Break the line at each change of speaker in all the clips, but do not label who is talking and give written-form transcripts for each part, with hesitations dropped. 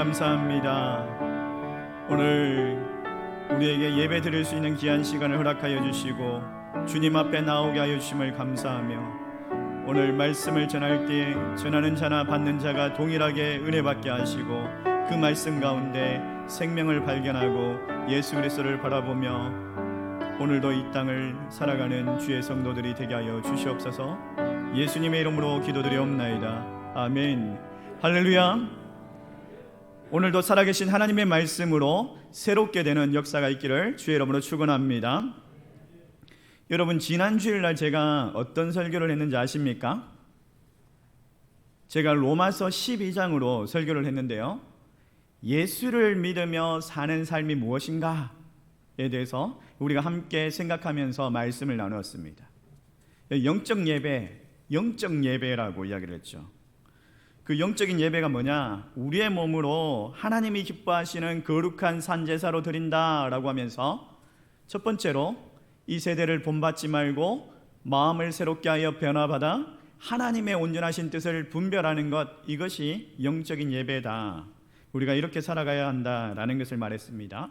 감사합니다. 오늘 우리에게 예배 드릴 수 있는 귀한 시간을 허락하여 주시고 주님 앞에 나오게 하여 주심을 감사하며 오늘 말씀을 전할 때 전하는 자나 받는 자가 동일하게 은혜 받게 하시고 그 말씀 가운데 생명을 발견하고 예수 그리스도를 바라보며 오늘도 이 땅을 살아가는 주의 성도들이 되게 하여 주시옵소서. 예수님의 이름으로 기도드리옵나이다. 아멘. 할렐루야. 오늘도 살아계신 하나님의 말씀으로 새롭게 되는 역사가 있기를 주의 이름으로 축원합니다. 여러분, 지난 주일날 제가 어떤 설교를 했는지 아십니까? 제가 로마서 12장으로 설교를 했는데요, 예수를 믿으며 사는 삶이 무엇인가에 대해서 우리가 함께 생각하면서 말씀을 나누었습니다. 영적 예배라고 이야기를 했죠. 그 영적인 예배가 뭐냐? 우리의 몸으로 하나님이 기뻐하시는 거룩한 산제사로 드린다라고 하면서 첫 번째로 이 세대를 본받지 말고 마음을 새롭게 하여 변화받아 하나님의 온전하신 뜻을 분별하는 것, 이것이 영적인 예배다. 우리가 이렇게 살아가야 한다라는 것을 말했습니다.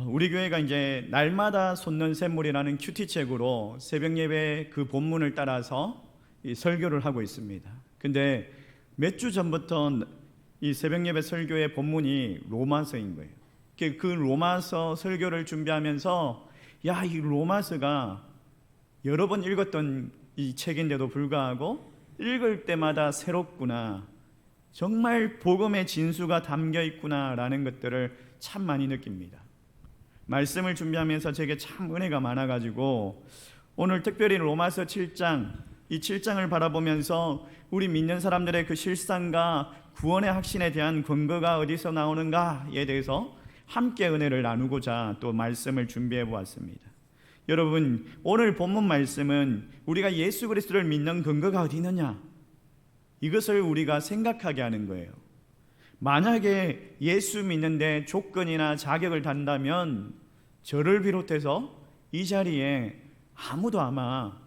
우리 교회가 이제 날마다 솟는 샘물이라는 큐티책으로 새벽 예배 그 본문을 따라서 이 설교를 하고 있습니다. 근데 몇 주 전부터 이 새벽 예배 설교의 본문이 로마서인 거예요. 그 로마서 설교를 준비하면서 이 로마서가 여러 번 읽었던 이 책인데도 불구하고 읽을 때마다 새롭구나, 정말 복음의 진수가 담겨 있구나라는 것들을 참 많이 느낍니다. 말씀을 준비하면서 제게 참 은혜가 많아가지고 오늘 특별히 로마서 7장, 이 7장을 바라보면서 우리 믿는 사람들의 그 실상과 구원의 확신에 대한 근거가 어디서 나오는가에 대해서 함께 은혜를 나누고자 또 말씀을 준비해 보았습니다. 여러분, 오늘 본문 말씀은 우리가 예수 그리스도를 믿는 근거가 어디 있느냐, 이것을 우리가 생각하게 하는 거예요. 만약에 예수 믿는데 조건이나 자격을 단다면 저를 비롯해서 이 자리에 아무도 아마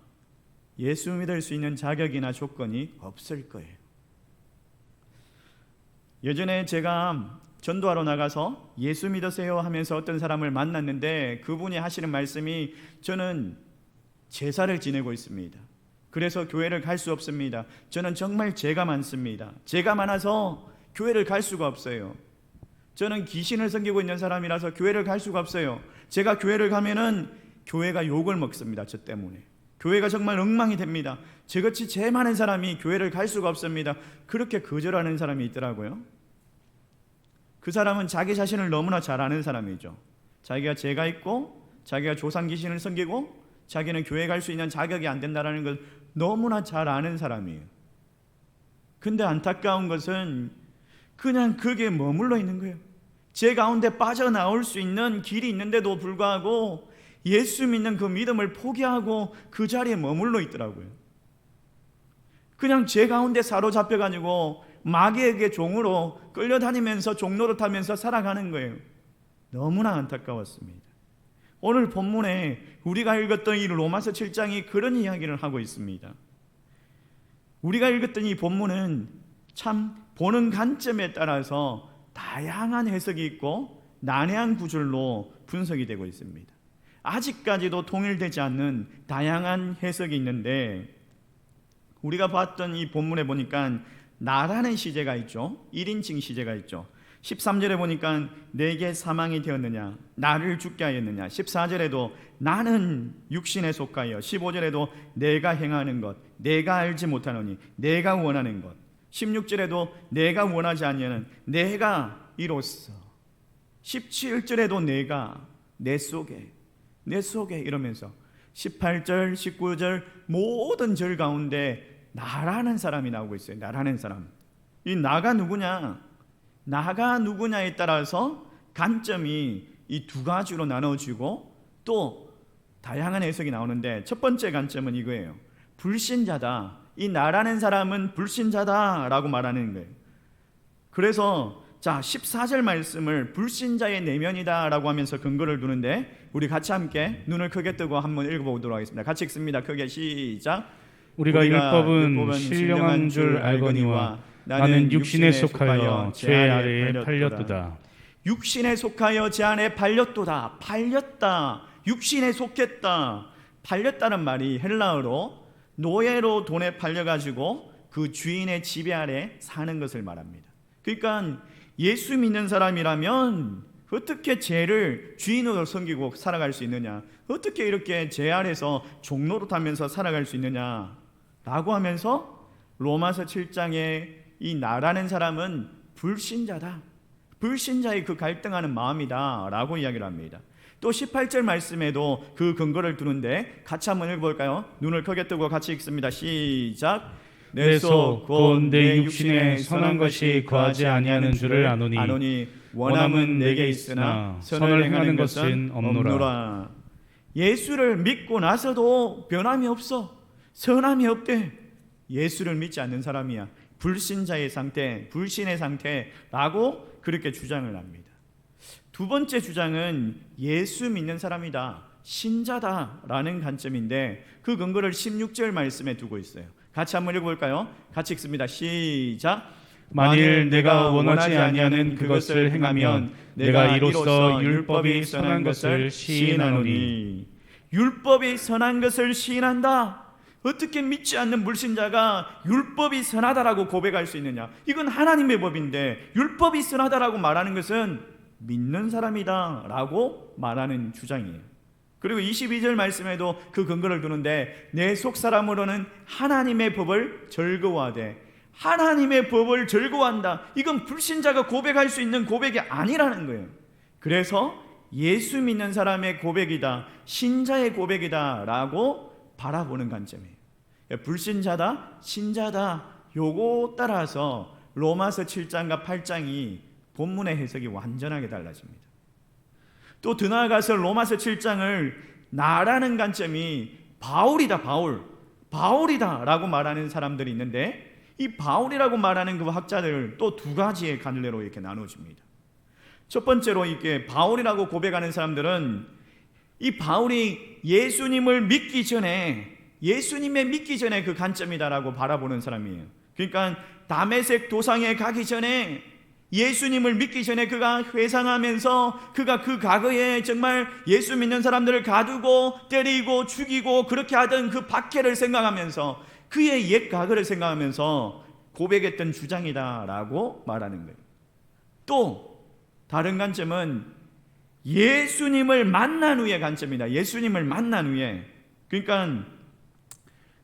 예수 믿을 수 있는 자격이나 조건이 없을 거예요. 예전에 제가 전도하러 나가서 예수 믿으세요 하면서 어떤 사람을 만났는데 그분이 하시는 말씀이, 저는 제사를 지내고 있습니다. 그래서 교회를 갈 수 없습니다. 저는 정말 죄가 많습니다. 죄가 많아서 교회를 갈 수가 없어요. 저는 귀신을 섬기고 있는 사람이라서 교회를 갈 수가 없어요. 제가 교회를 가면은 교회가 욕을 먹습니다. 저 때문에. 교회가 정말 엉망이 됩니다. 저같이 죄 많은 사람이 교회를 갈 수가 없습니다. 그렇게 거절하는 사람이 있더라고요. 그 사람은 자기 자신을 너무나 잘 아는 사람이죠. 자기가 죄가 있고 자기가 조상 귀신을 섬기고 자기는 교회 갈 수 있는 자격이 안 된다는 걸 너무나 잘 아는 사람이에요. 근데 안타까운 것은 그냥 거기에 머물러 있는 거예요. 죄 가운데 빠져나올 수 있는 길이 있는데도 불구하고 예수 믿는 그 믿음을 포기하고 그 자리에 머물러 있더라고요. 그냥 죄 가운데 사로잡혀가지고 마귀에게 종으로 끌려다니면서 종노릇하면서 살아가는 거예요. 너무나 안타까웠습니다. 오늘 본문에 우리가 읽었던 이 로마서 7장이 그런 이야기를 하고 있습니다. 우리가 읽었던 이 본문은 참 보는 관점에 따라서 다양한 해석이 있고 난해한 구절로 분석이 되고 있습니다. 아직까지도 통일되지 않는 다양한 해석이 있는데, 우리가 봤던 이 본문에 보니까 나라는 시제가 있죠. 1인칭 시제가 있죠. 13절에 보니까 내게 사망이 되었느냐, 나를 죽게 하였느냐. 14절에도 나는 육신에 속하여, 15절에도 내가 행하는 것, 내가 알지 못하노니, 내가 원하는 것. 16절에도 내가 원하지 아니하는 내가 이로써. 17절에도 내가 내 속에 이러면서 18절, 19절 모든 절 가운데 나라는 사람이 나오고 있어요. 나라는 사람. 이 나가 누구냐에 따라서 관점이 이 두 가지로 나눠지고 또 다양한 해석이 나오는데, 첫 번째 관점은 이거예요. 불신자다. 이 나라는 사람은 불신자다라고 말하는 거예요. 그래서 14절 말씀을 불신자의 내면이다라고 하면서 근거를 두는데, 우리 같이 함께 눈을 크게 뜨고 한번 읽어보도록 하겠습니다. 같이 읽습니다. 크게 시작.
우리가 율법은 신령한 줄 알거니와 나는 육신에 속하여 죄 아래에 팔렸도다.
육신에 속하여 제 안에 팔렸도다. 팔렸다. 육신에 속했다. 팔렸다는 말이 헬라어로 노예로 돈에 팔려가지고 그 주인의 지배 아래 사는 것을 말합니다. 그러니까 예수 믿는 사람이라면 어떻게 죄를 주인으로 섬기고 살아갈 수 있느냐, 어떻게 이렇게 죄 아래서 종노릇하면서 살아갈 수 있느냐 라고 하면서 로마서 7장에 이 나라는 사람은 불신자다, 불신자의 그 갈등하는 마음이다 라고 이야기를 합니다. 또 18절 말씀에도 그 근거를 두는데 같이 한번 읽어볼까요? 눈을 크게 뜨고 같이 읽습니다. 시작.
내 속 곧 내 육신에 선한 것이 거하지 아니하는 줄을 아노니 원함은 내게 있으나 선을 행하는 것은 없노라.
예수를 믿고 나서도 변함이 없어, 선함이 없대. 예수를 믿지 않는 사람이야. 불신자의 상태, 불신의 상태라고 그렇게 주장을 합니다. 두 번째 주장은 예수 믿는 사람이다, 신자다라는 관점인데 그 근거를 16절 말씀에 두고 있어요. 같이 한번 읽어볼까요? 같이 읽습니다. 시작.
만일 내가 원하지 아니하는 그것을 행하면 내가 이로써 율법이 선한 것을 시인하노니.
율법이 선한 것을 시인한다. 어떻게 믿지 않는 불신자가 율법이 선하다라고 고백할 수 있느냐? 이건 하나님의 법인데 율법이 선하다라고 말하는 것은 믿는 사람이다 라고 말하는 주장이에요. 그리고 22절 말씀에도 그 근거를 두는데 내 속사람으로는 하나님의 법을 즐거워하되. 하나님의 법을 즐거워한다. 이건 불신자가 고백할 수 있는 고백이 아니라는 거예요. 그래서 예수 믿는 사람의 고백이다, 신자의 고백이다 라고 바라보는 관점이에요. 불신자다, 신자다, 요거 따라서 로마서 7장과 8장이 본문의 해석이 완전하게 달라집니다. 또 더 나아가서 로마서 7장을 나라는 관점이 바울이다, 바울이다 라고 말하는 사람들이 있는데 이 바울이라고 말하는 그 학자들을 또 두 가지의 갈래로 이렇게 나누어집니다. 첫 번째로 이렇게 바울이라고 고백하는 사람들은 이 바울이 예수님을 믿기 전에, 예수님의 믿기 전에 그 관점이다라고 바라보는 사람이에요. 그러니까 다메섹 도상에 가기 전에, 예수님을 믿기 전에 그가 회상하면서 그가 그 과거에 정말 예수 믿는 사람들을 가두고 때리고 죽이고 그렇게 하던 그 박해를 생각하면서 그의 옛 과거를 생각하면서 고백했던 주장이다라고 말하는 거예요. 또 다른 관점은 예수님을 만난 후의 관점이다. 예수님을 만난 후에, 그러니까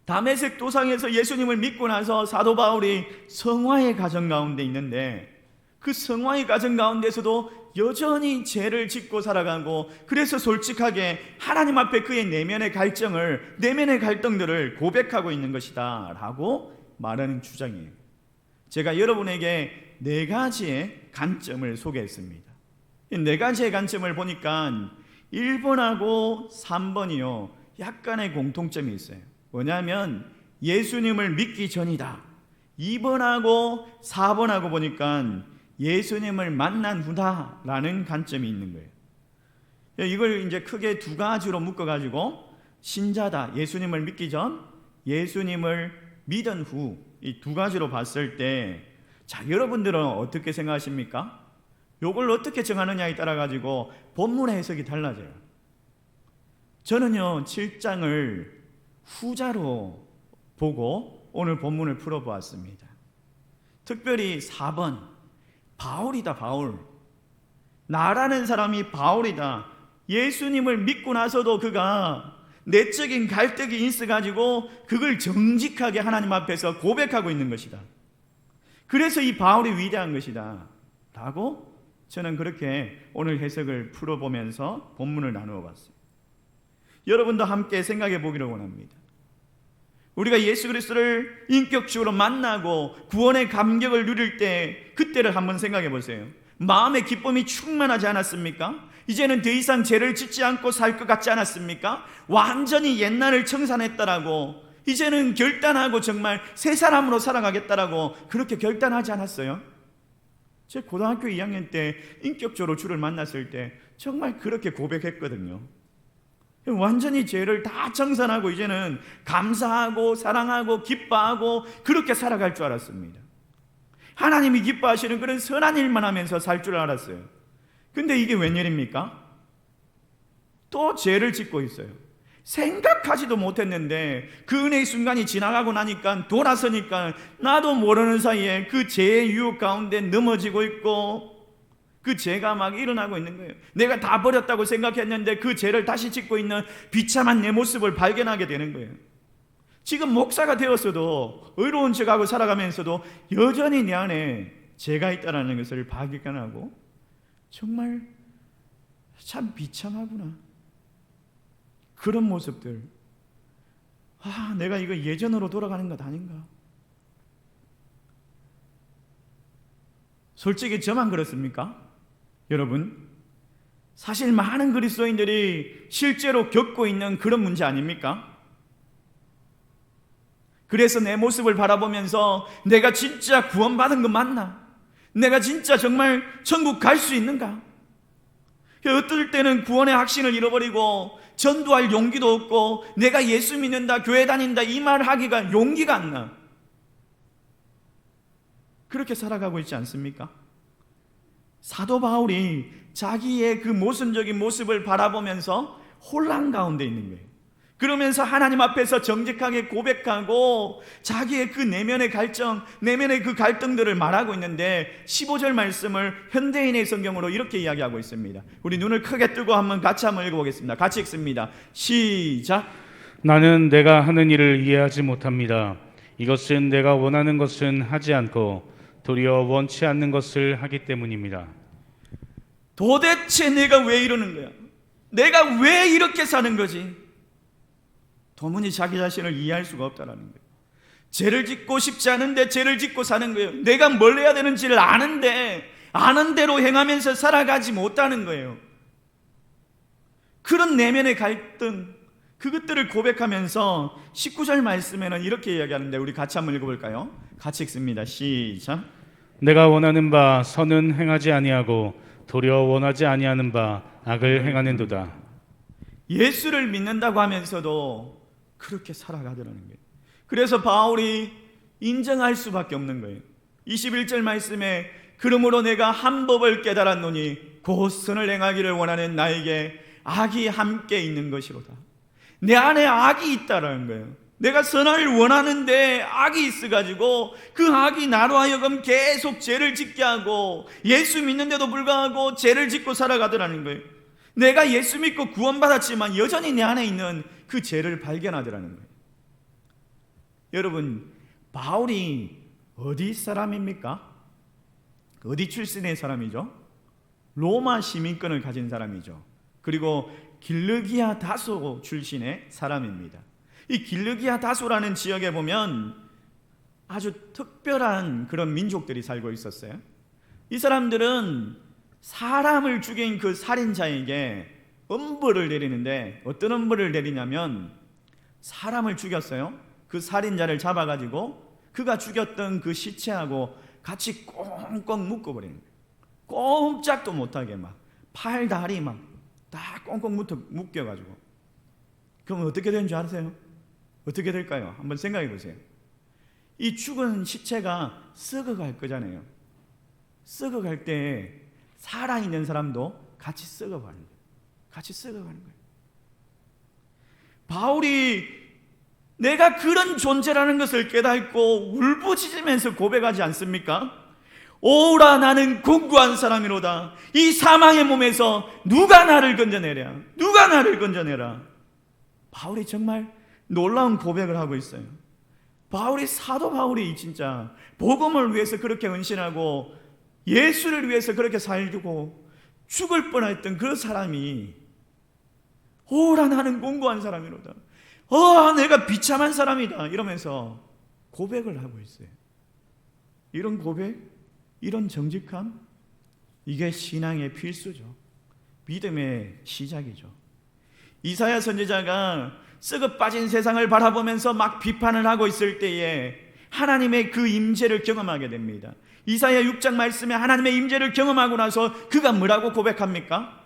다메섹 도상에서 예수님을 믿고 나서 사도 바울이 성화의 과정 가운데 있는데 그 성화의 과정 가운데서도 여전히 죄를 짓고 살아가고, 그래서 솔직하게 하나님 앞에 그의 내면의 갈등들을 고백하고 있는 것이다 라고 말하는 주장이에요. 제가 여러분에게 네 가지의 관점을 소개했습니다. 이 네 가지의 관점을 보니까 1번하고 3번이요 약간의 공통점이 있어요. 뭐냐면 예수님을 믿기 전이다. 2번하고 4번하고 보니까 예수님을 만난 후다라는 관점이 있는 거예요. 이걸 이제 크게 두 가지로 묶어가지고 신자다, 예수님을 믿기 전, 예수님을 믿은 후, 이 두 가지로 봤을 때, 자, 여러분들은 어떻게 생각하십니까? 이걸 어떻게 정하느냐에 따라 가지고 본문의 해석이 달라져요. 저는요 7장을 후자로 보고 오늘 본문을 풀어보았습니다. 특별히 4번 바울이다, 바울. 나라는 사람이 바울이다. 예수님을 믿고 나서도 그가 내적인 갈등이 있어가지고 그걸 정직하게 하나님 앞에서 고백하고 있는 것이다. 그래서 이 바울이 위대한 것이다 라고 저는 그렇게 오늘 해석을 풀어보면서 본문을 나누어 봤습니다. 여러분도 함께 생각해 보기를 원합니다. 우리가 예수 그리스도를 인격적으로 만나고 구원의 감격을 누릴 때 그때를 한번 생각해 보세요. 마음의 기쁨이 충만하지 않았습니까? 이제는 더 이상 죄를 짓지 않고 살 것 같지 않았습니까? 완전히 옛날을 청산했다라고, 이제는 결단하고 정말 새 사람으로 살아가겠다라고 그렇게 결단하지 않았어요? 제 고등학교 2학년 때 인격적으로 주를 만났을 때 정말 그렇게 고백했거든요. 완전히 죄를 다 청산하고 이제는 감사하고 사랑하고 기뻐하고 그렇게 살아갈 줄 알았습니다. 하나님이 기뻐하시는 그런 선한 일만 하면서 살 줄 알았어요. 근데 이게 웬일입니까? 또 죄를 짓고 있어요. 생각하지도 못했는데 그 은혜의 순간이 지나가고 나니까 돌아서니까 나도 모르는 사이에 그 죄의 유혹 가운데 넘어지고 있고 그 죄가 막 일어나고 있는 거예요. 내가 다 버렸다고 생각했는데 그 죄를 다시 짓고 있는 비참한 내 모습을 발견하게 되는 거예요. 지금 목사가 되었어도 의로운 척하고 살아가면서도 여전히 내 안에 죄가 있다는 것을 발견하고 정말 참 비참하구나. 그런 모습들. 내가 이거 예전으로 돌아가는 것 아닌가? 솔직히 저만 그렇습니까? 여러분, 사실 많은 그리스도인들이 실제로 겪고 있는 그런 문제 아닙니까? 그래서 내 모습을 바라보면서 내가 진짜 구원받은 거 맞나? 내가 진짜 정말 천국 갈 수 있는가? 어떨 때는 구원의 확신을 잃어버리고 전도할 용기도 없고 내가 예수 믿는다, 교회 다닌다 이 말 하기가 용기가 안 나. 그렇게 살아가고 있지 않습니까? 사도 바울이 자기의 그 모순적인 모습을 바라보면서 혼란 가운데 있는 거예요. 그러면서 하나님 앞에서 정직하게 고백하고 자기의 그 내면의 갈증, 내면의 그 갈등들을 말하고 있는데 15절 말씀을 현대인의 성경으로 이렇게 이야기하고 있습니다. 우리 눈을 크게 뜨고 같이 한번 읽어보겠습니다. 같이 읽습니다. 시작.
나는 내가 하는 일을 이해하지 못합니다. 이것은 내가 원하는 것은 하지 않고 도리어 원치 않는 것을 하기 때문입니다.
도대체 내가 왜 이러는 거야? 내가 왜 이렇게 사는 거지? 도무지 자기 자신을 이해할 수가 없다는 거예요. 죄를 짓고 싶지 않은데 죄를 짓고 사는 거예요. 내가 뭘 해야 되는지를 아는데 아는 대로 행하면서 살아가지 못하는 거예요. 그런 내면의 갈등, 그것들을 고백하면서 19절 말씀에는 이렇게 이야기하는데 우리 같이 한번 읽어볼까요? 같이 읽습니다. 시작.
내가 원하는 바 선은 행하지 아니하고 도리어 원하지 아니하는 바 악을 행하는도다.
예수를 믿는다고 하면서도 그렇게 살아가더라는 거예요. 그래서 바울이 인정할 수밖에 없는 거예요. 21절 말씀에 그러므로 내가 한 법을 깨달았노니 곧 선을 행하기를 원하는 나에게 악이 함께 있는 것이로다. 내 안에 악이 있다라는 거예요. 내가 선을 원하는데 악이 있어가지고 그 악이 나로 하여금 계속 죄를 짓게 하고 예수 믿는데도 불구하고 죄를 짓고 살아가더라는 거예요. 내가 예수 믿고 구원받았지만 여전히 내 안에 있는 그 죄를 발견하더라는 거예요. 여러분, 바울이 어디 사람입니까? 어디 출신의 사람이죠? 로마 시민권을 가진 사람이죠. 그리고 길르기아 다소 출신의 사람입니다. 이 길르기아 다소라는 지역에 보면 아주 특별한 그런 민족들이 살고 있었어요. 이 사람들은 사람을 죽인 그 살인자에게 엄벌을 내리는데 어떤 엄벌을 내리냐면 사람을 죽였어요. 그 살인자를 잡아가지고 그가 죽였던 그 시체하고 같이 꽁꽁 묶어버리는 거예요. 꼼짝도 못하게 막 팔, 다리 막 다 꽁꽁 묶여가지고. 그럼 어떻게 되는 줄 아세요? 어떻게 될까요? 한번 생각해 보세요. 이 죽은 시체가 썩어갈 거잖아요. 썩어갈 때 살아있는 사람도 같이 썩어가는 거예요. 같이 썩어가는 거예요. 바울이 내가 그런 존재라는 것을 깨닫고 울부짖으면서 고백하지 않습니까? 오라 나는 공고한 사람이로다. 이 사망의 몸에서 누가 나를 건져내랴? 누가 나를 건져내라? 바울이 정말 놀라운 고백을 하고 있어요. 바울이 사도 바울이 진짜 복음을 위해서 그렇게 헌신하고 예수를 위해서 그렇게 살고 죽을 뻔했던 그 사람이 오라 나는 공고한 사람이로다. 내가 비참한 사람이다 이러면서 고백을 하고 있어요. 이런 고백, 이런 정직함, 이게 신앙의 필수죠. 믿음의 시작이죠. 이사야 선지자가 썩어 빠진 세상을 바라보면서 막 비판을 하고 있을 때에 하나님의 그 임재를 경험하게 됩니다. 이사야 6장 말씀에 하나님의 임재를 경험하고 나서 그가 뭐라고 고백합니까?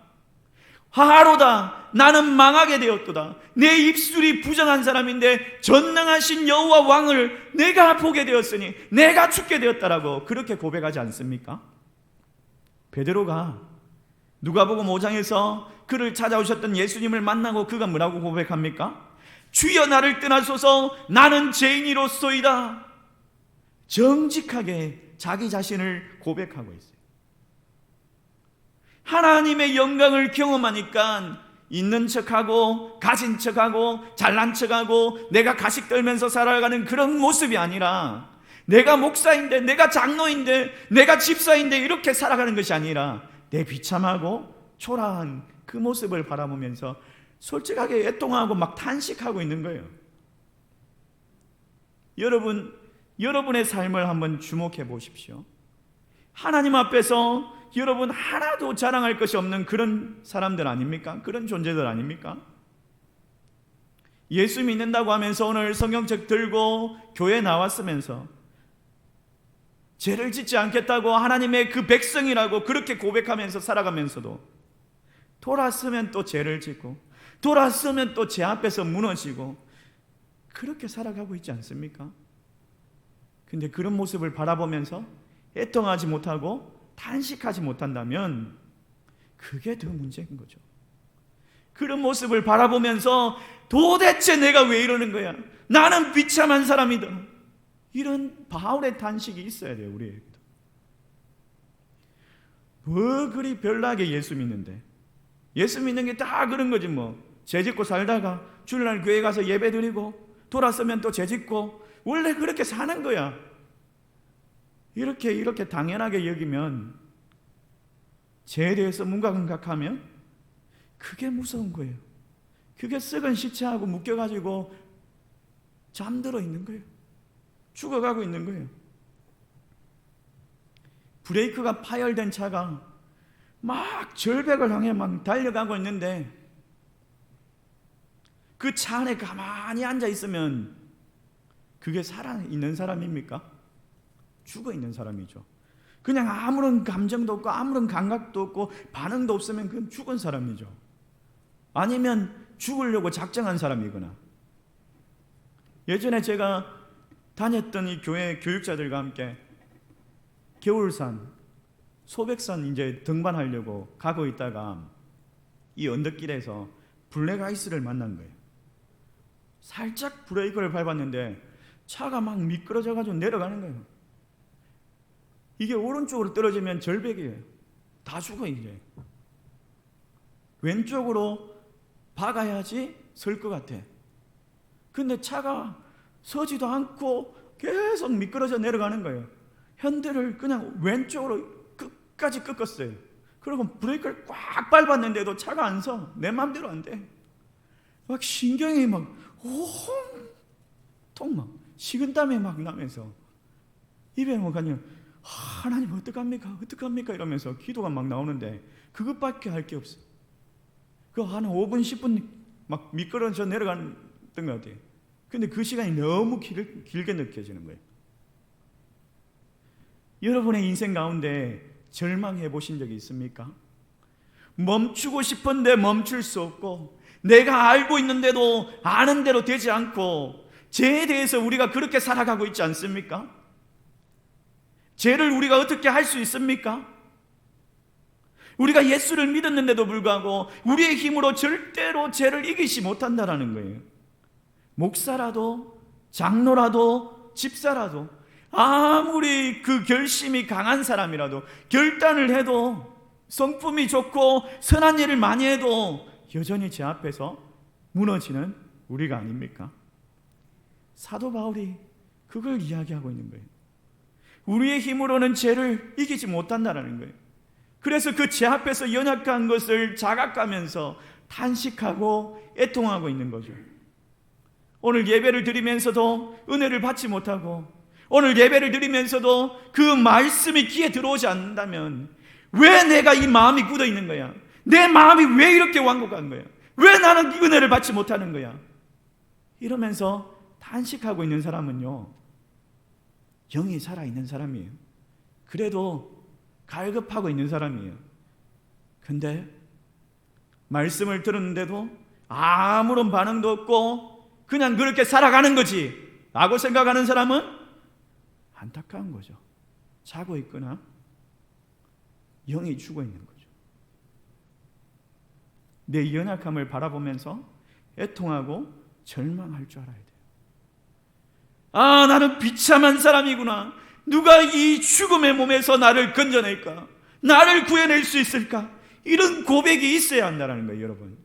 하하로다 나는 망하게 되었도다. 내 입술이 부정한 사람인데 전능하신 여호와 왕을 내가 보게 되었으니 내가 죽게 되었다라고 그렇게 고백하지 않습니까? 베드로가 누가복음 5장에서 그를 찾아오셨던 예수님을 만나고 그가 뭐라고 고백합니까? 주여 나를 떠나소서 나는 죄인이로소이다. 정직하게 자기 자신을 고백하고 있어요. 하나님의 영광을 경험하니까 있는 척하고 가진 척하고 잘난 척하고 내가 가식 떨면서 살아가는 그런 모습이 아니라, 내가 목사인데 내가 장로인데 내가 집사인데 이렇게 살아가는 것이 아니라 내 비참하고 초라한 그 모습을 바라보면서 솔직하게 애통하고 막 탄식하고 있는 거예요. 여러분의 삶을 한번 주목해 보십시오. 하나님 앞에서 여러분 하나도 자랑할 것이 없는 그런 사람들 아닙니까? 그런 존재들 아닙니까? 예수 믿는다고 하면서 오늘 성경책 들고 교회 나왔으면서 죄를 짓지 않겠다고 하나님의 그 백성이라고 그렇게 고백하면서 살아가면서도 돌아서면 또 죄를 짓고 돌아서면 또 제 앞에서 무너지고 그렇게 살아가고 있지 않습니까? 근데 그런 모습을 바라보면서 애통하지 못하고 탄식하지 못한다면 그게 더 문제인 거죠. 그런 모습을 바라보면서 도대체 내가 왜 이러는 거야? 나는 비참한 사람이다. 이런 바울의 탄식이 있어야 돼요, 우리에게도. 뭐 그리 별나게 예수 믿는데? 예수 믿는 게 다 그런 거지 뭐. 죄 짓고 살다가 주일날 교회 가서 예배 드리고 돌아서면 또 죄 짓고 원래 그렇게 사는 거야. 이렇게 당연하게 여기면, 죄에 대해서 문각문각하면 그게 무서운 거예요. 그게 썩은 시체하고 묶여가지고 잠들어 있는 거예요. 죽어가고 있는 거예요. 브레이크가 파열된 차가 막 절벽을 향해 막 달려가고 있는데 그 차 안에 가만히 앉아 있으면 그게 살아있는 사람입니까? 죽어 있는 사람이죠. 그냥 아무런 감정도 없고 아무런 감각도 없고 반응도 없으면 그건 죽은 사람이죠. 아니면 죽으려고 작정한 사람이거나. 예전에 제가 다녔던 이 교회 교육자들과 함께 겨울산, 소백산 이제 등반하려고 가고 있다가 이 언덕길에서 블랙아이스를 만난 거예요. 살짝 브레이크를 밟았는데 차가 막 미끄러져가지고 내려가는 거예요. 이게 오른쪽으로 떨어지면 절벽이에요. 다 죽어 이제. 왼쪽으로 박아야지 설 것 같아. 근데 차가 서지도 않고 계속 미끄러져 내려가는 거예요. 핸들을 그냥 왼쪽으로 끝까지 꺾었어요. 그리고 브레이크를 꽉 밟았는데도 차가 안 서. 내 맘대로 안 돼. 막 신경이 막 온통 막 식은땀이 막 나면서 입에 뭐 그냥 하나님 어떡합니까? 어떡합니까? 이러면서 기도가 막 나오는데 그것밖에 할 게 없어. 그 한 5분 10분 막 미끄러져 내려갔던 것 같아요. 근데 그 시간이 너무 길게 느껴지는 거예요. 여러분의 인생 가운데 절망해 보신 적이 있습니까? 멈추고 싶은데 멈출 수 없고 내가 알고 있는데도 아는 대로 되지 않고 죄에 대해서 우리가 그렇게 살아가고 있지 않습니까? 죄를 우리가 어떻게 할 수 있습니까? 우리가 예수를 믿었는데도 불구하고 우리의 힘으로 절대로 죄를 이기지 못한다라는 거예요. 목사라도 장로라도 집사라도 아무리 그 결심이 강한 사람이라도 결단을 해도 성품이 좋고 선한 일을 많이 해도 여전히 제 앞에서 무너지는 우리가 아닙니까? 사도 바울이 그걸 이야기하고 있는 거예요. 우리의 힘으로는 죄를 이기지 못한다는 거예요. 그래서 그 죄 앞에서 연약한 것을 자각하면서 탄식하고 애통하고 있는 거죠. 오늘 예배를 드리면서도 은혜를 받지 못하고 오늘 예배를 드리면서도 그 말씀이 귀에 들어오지 않는다면 왜 내가 이 마음이 굳어 있는 거야? 내 마음이 왜 이렇게 완곡한 거야? 왜 나는 이 은혜를 받지 못하는 거야? 이러면서 탄식하고 있는 사람은요, 영이 살아있는 사람이에요. 그래도 갈급하고 있는 사람이에요. 근데 말씀을 들었는데도 아무런 반응도 없고 그냥 그렇게 살아가는 거지 라고 생각하는 사람은 안타까운 거죠. 자고 있거나 영이 죽어 있는 거죠. 내 연약함을 바라보면서 애통하고 절망할 줄 알아야 돼요. 아, 나는 비참한 사람이구나. 누가 이 죽음의 몸에서 나를 건져낼까? 나를 구해낼 수 있을까? 이런 고백이 있어야 한다는 거예요, 여러분.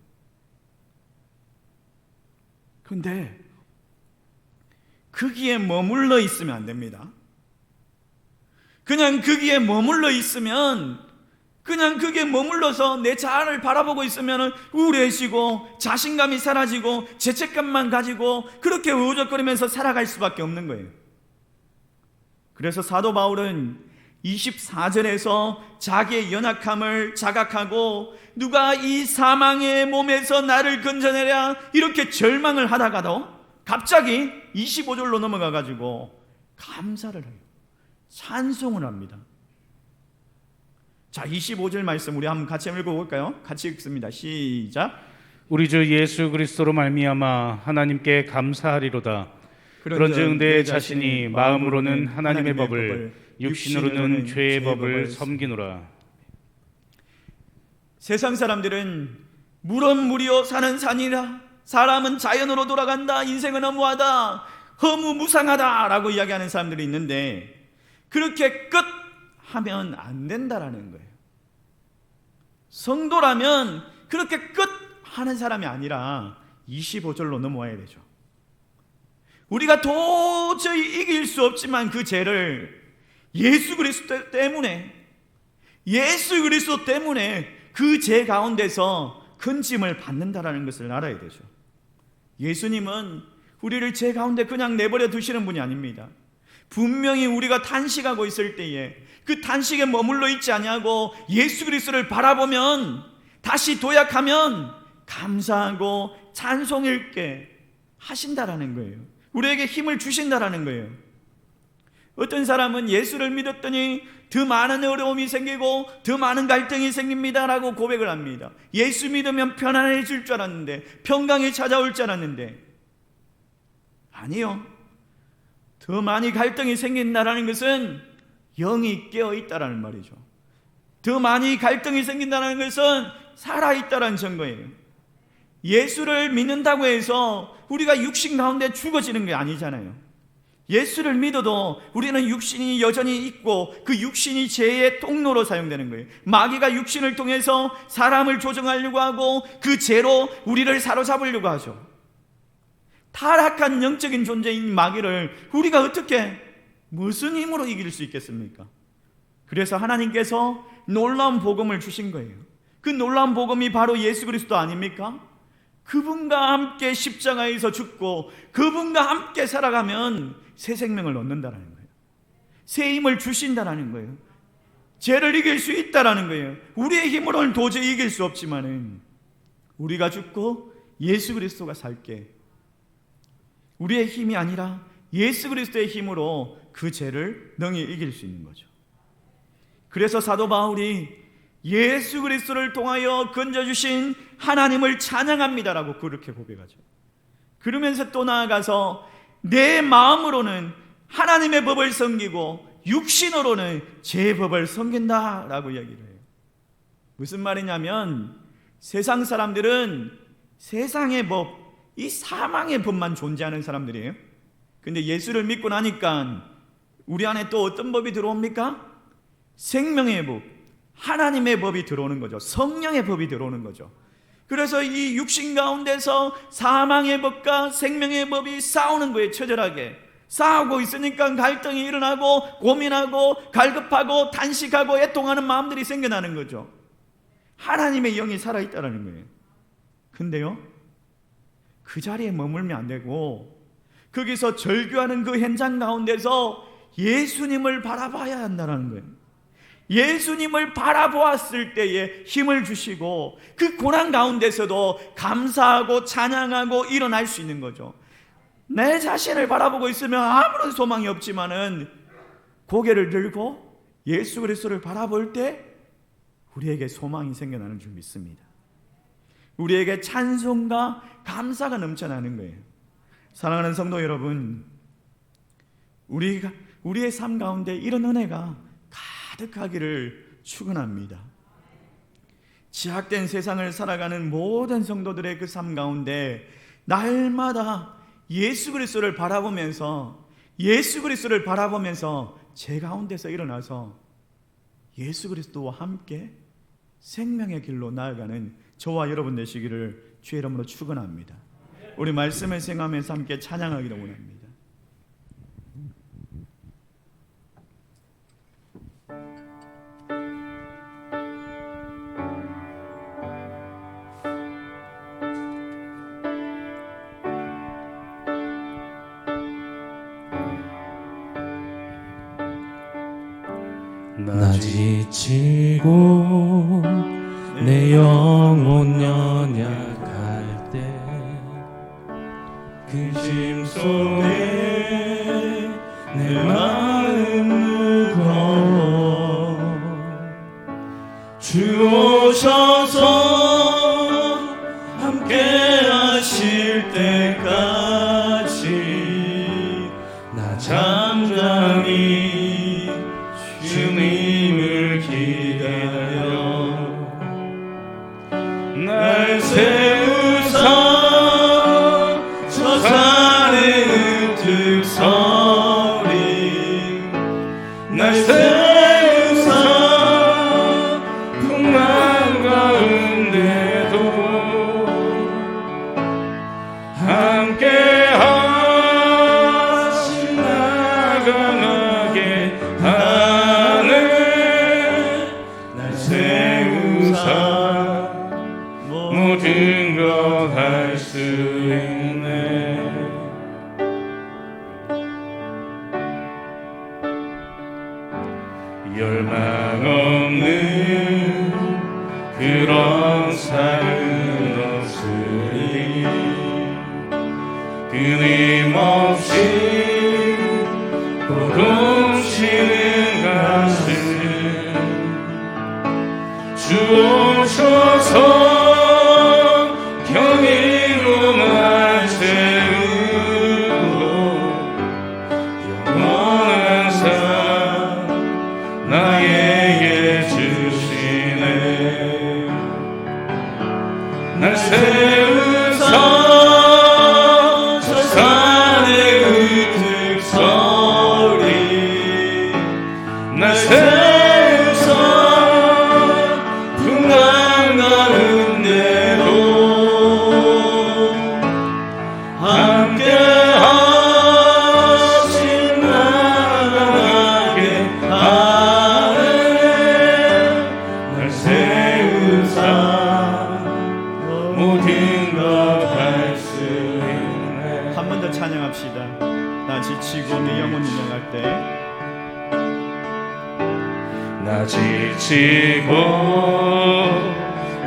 그런데 거기에 머물러 있으면 안 됩니다. 그냥 거기에 머물러 있으면, 그냥 거기에 머물러서 내 자아를 바라보고 있으면 우울해지고 자신감이 사라지고 죄책감만 가지고 그렇게 우적거리면서 살아갈 수밖에 없는 거예요. 그래서 사도 바울은 24절에서 자기의 연약함을 자각하고 누가 이 사망의 몸에서 나를 건져내랴 이렇게 절망을 하다가도 갑자기 25절로 넘어가 가지고 감사를 해요. 찬송을 합니다. 자, 25절 말씀 우리 한번 같이 읽어볼까요? 같이 읽습니다. 시작.
우리 주 예수 그리스도로 말미암아 하나님께 감사하리로다. 그런즉 내 자신이 마음으로는 하나님의 법을, 육신으로는 죄의 법을 섬기노라.
세상 사람들은 무릇무리요 사는 산이라, 사람은 자연으로 돌아간다, 인생은 허무하다, 허무무상하다 라고 이야기하는 사람들이 있는데 그렇게 끝 하면 안 된다라는 거예요. 성도라면 그렇게 끝 하는 사람이 아니라 25절로 넘어와야 되죠. 우리가 도저히 이길 수 없지만 그 죄를 예수 그리스도 때문에 그 죄 가운데서 건짐을 받는다라는 것을 알아야 되죠. 예수님은 우리를 죄 가운데 그냥 내버려 두시는 분이 아닙니다. 분명히 우리가 단식하고 있을 때에 그 단식에 머물러 있지 아니하고 예수 그리스도를 바라보면, 다시 도약하면 감사하고 찬송 있게 하신다라는 거예요. 우리에게 힘을 주신다라는 거예요. 어떤 사람은 예수를 믿었더니 더 많은 어려움이 생기고 더 많은 갈등이 생깁니다라고 고백을 합니다. 예수 믿으면 편안해질 줄 알았는데, 평강이 찾아올 줄 알았는데, 아니요. 더 많이 갈등이 생긴다라는 것은 영이 깨어있다라는 말이죠. 더 많이 갈등이 생긴다는 것은 살아있다라는 증거예요. 예수를 믿는다고 해서 우리가 육신 가운데 죽어지는 게 아니잖아요. 예수를 믿어도 우리는 육신이 여전히 있고 그 육신이 죄의 통로로 사용되는 거예요. 마귀가 육신을 통해서 사람을 조종하려고 하고 그 죄로 우리를 사로잡으려고 하죠. 타락한 영적인 존재인 마귀를 우리가 어떻게, 무슨 힘으로 이길 수 있겠습니까? 그래서 하나님께서 놀라운 복음을 주신 거예요. 그 놀라운 복음이 바로 예수 그리스도 아닙니까? 그분과 함께 십자가에서 죽고 그분과 함께 살아가면 새 생명을 얻는다는 거예요. 새 힘을 주신다는 거예요. 죄를 이길 수 있다는 거예요. 우리의 힘으로는 도저히 이길 수 없지만은 우리가 죽고 예수 그리스도가 살게, 우리의 힘이 아니라 예수 그리스도의 힘으로 그 죄를 능히 이길 수 있는 거죠. 그래서 사도 바울이 예수 그리스도를 통하여 건져주신 하나님을 찬양합니다라고 그렇게 고백하죠. 그러면서 또 나아가서 내 마음으로는 하나님의 법을 섬기고 육신으로는 제 법을 섬긴다라고 이야기를 해요. 무슨 말이냐면 세상 사람들은 세상의 법, 이 사망의 법만 존재하는 사람들이에요. 근데 예수를 믿고 나니까 우리 안에 또 어떤 법이 들어옵니까? 생명의 법, 하나님의 법이 들어오는 거죠. 성령의 법이 들어오는 거죠. 그래서 이 육신 가운데서 사망의 법과 생명의 법이 싸우는 거예요. 처절하게 싸우고 있으니까 갈등이 일어나고 고민하고 갈급하고 단식하고 애통하는 마음들이 생겨나는 거죠. 하나님의 영이 살아있다는 거예요. 근데요, 그 자리에 머물면 안 되고 거기서 절규하는 그 현장 가운데서 예수님을 바라봐야 한다는 거예요. 예수님을 바라보았을 때에 힘을 주시고 그 고난 가운데서도 감사하고 찬양하고 일어날 수 있는 거죠. 내 자신을 바라보고 있으면 아무런 소망이 없지만은 고개를 들고 예수 그리스도를 바라볼 때 우리에게 소망이 생겨나는 줄 믿습니다. 우리에게 찬송과 감사가 넘쳐나는 거예요. 사랑하는 성도 여러분, 우리의 삶 가운데 이런 은혜가 가득하기를 축원합니다. 지약된 세상을 살아가는 모든 성도들의 그 삶 가운데 날마다 예수 그리스도를 바라보면서 제 가운데서 일어나서 예수 그리스도와 함께 생명의 길로 나아가는 저와 여러분 되시기를 주의 이름으로 축원합니다. 우리 말씀을 생각하면서 함께 찬양하기를 원합니다.
나 지치고 내 영혼 연약할 때 근심 속에 내 마음 무거워 주 오셔서 함께 하실 때까지 나 잠잠히 주님을 기다려 날 세우사 저 산의 으슥 서리 날 세우사 풍랑 가운데도 함께 하신 나 강하게 모든 것 할 수 있네. 열망 없는 그런 삶은 없으리 끊임없이 고동치는 가슴 주 오셔서 경이로 날 세우고 영원한 삶 나에게 주시네 날 세우사 저 산의 으슥 서리 날 세우사 풍랑 가운데도 함께 하신 나가게 하네 날 세우사 모든 것 할 수 있네.
한 번 더 찬양합시다. 나 지치고 내 영혼이 연약할 때
나 지치고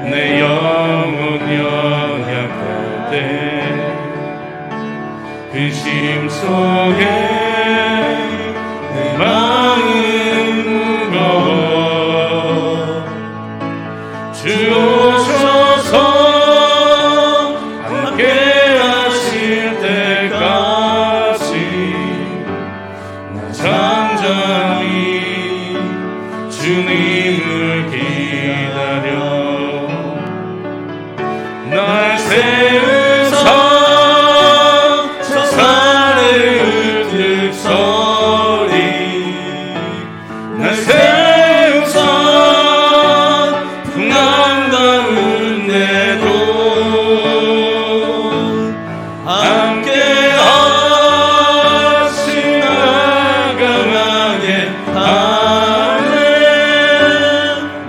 내 영혼 연약할 때 근심 속에 내 마음 무거워 주 오셔서 함께 하실 때까지 나 잠잠히 주님을 기다려 날 세우사 저 산의 으슥 서리 날 세우사 풍랑 가운데도 함께 하신 나 강하게 하네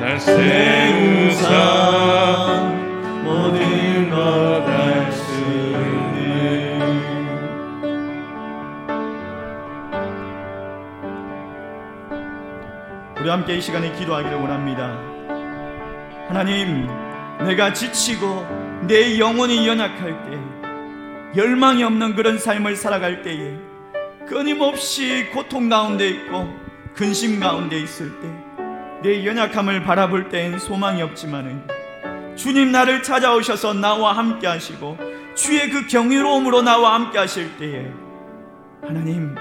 날 세우사 모든 것 할 수 있네.
우리 함께 이 시간에 기도하기를 원합니다. 하나님, 내가 지치고 내 영혼이 연약할 때, 열망이 없는 그런 삶을 살아갈 때에 끊임없이 고통 가운데 있고 근심 가운데 있을 때 내 연약함을 바라볼 때엔 소망이 없지만은 주님 나를 찾아오셔서 나와 함께 하시고 주의 그 경이로움으로 나와 함께 하실 때에 하나님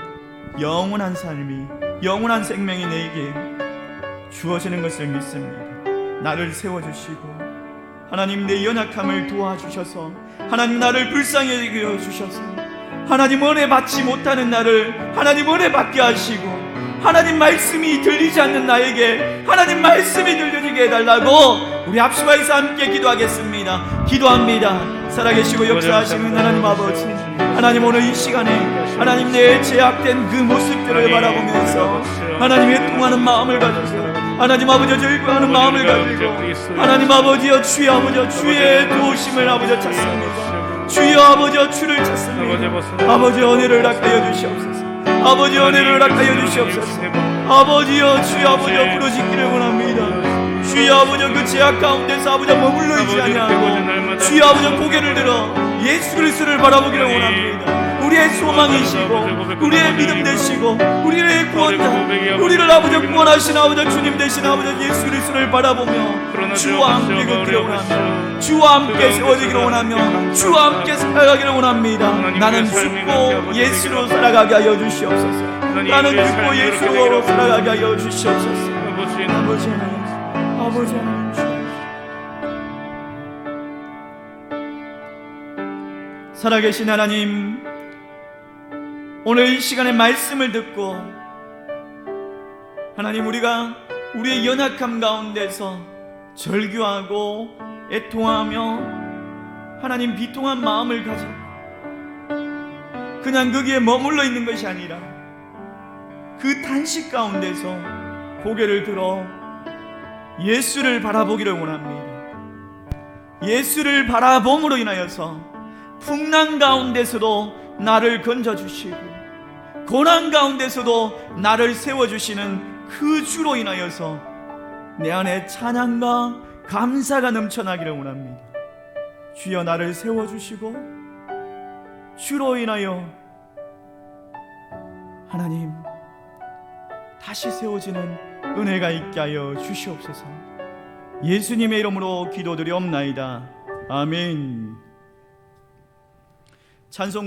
영원한 삶이, 영원한 생명이 내게 주어지는 것을 믿습니다. 나를 세워주시고 하나님 내 연약함을 도와주셔서 하나님 나를 불쌍히 여겨주셔서 하나님 은혜 받지 못하는 나를 하나님 은혜 받게 하시고 하나님 말씀이 들리지 않는 나에게 하나님 말씀이 들려지게 해달라고 우리 합심하여서 함께 기도하겠습니다. 기도합니다. 살아계시고 역사하시는 하나님 아버지, 하나님 오늘 이 시간에 하나님 내 제약된 그 모습들을 바라보면서 하나님의 통하는 마음을 가져서 하나님 아버지 절구하는 마음을 가지고 하나님 아버지여 주의 아버지여 주의 도우심을 아버지여 찾습니다. 주여 아버지여 주를 찾습니다. 아버지 은혜를 낚아여 주시옵소서. 아버지 은혜를 낚아여 주시옵소서. 아버지여 주여 아버지여 부르짖기를 원합니다. 주여 아버지여 그 제약 가운데서 아버지여 머물러 있지 아니하고 주여 아버지여 고개를 들어 예수 그리스도를 바라보기를 원합니다. 우리의 소망이시고 우리의 믿음 되시고 우리의 구원자, 우리를 아버지 구원하신 아버지 주님 되신 아버지 예수 그리스도를 바라보며 주와 함께 걷기를 원하며 주와 함께 세워지기를 원하며 주와 함께 살아가기를 원합니다. 나는 죽고 예수로 살아가게 하여 주시옵소서. 나는 죽고 예수로 살아가게 하여 주시옵소서. 아버지 하나님, 아버지 하나님 살아계신 하나님, 오늘 이 시간에 말씀을 듣고 하나님 우리가 우리의 연약함 가운데서 절규하고 애통하며 하나님 비통한 마음을 가지고 그냥 거기에 머물러 있는 것이 아니라 그 탄식 가운데서 고개를 들어 예수를 바라보기를 원합니다. 예수를 바라봄으로 인하여서 풍랑 가운데서도 나를 건져주시고 고난 가운데서도 나를 세워주시는 그 주로 인하여서 내 안에 찬양과 감사가 넘쳐나기를 원합니다. 주여 나를 세워주시고 주로 인하여 하나님 다시 세워지는 은혜가 있게 하여 주시옵소서. 예수님의 이름으로 기도드리옵나이다. 아멘. 찬송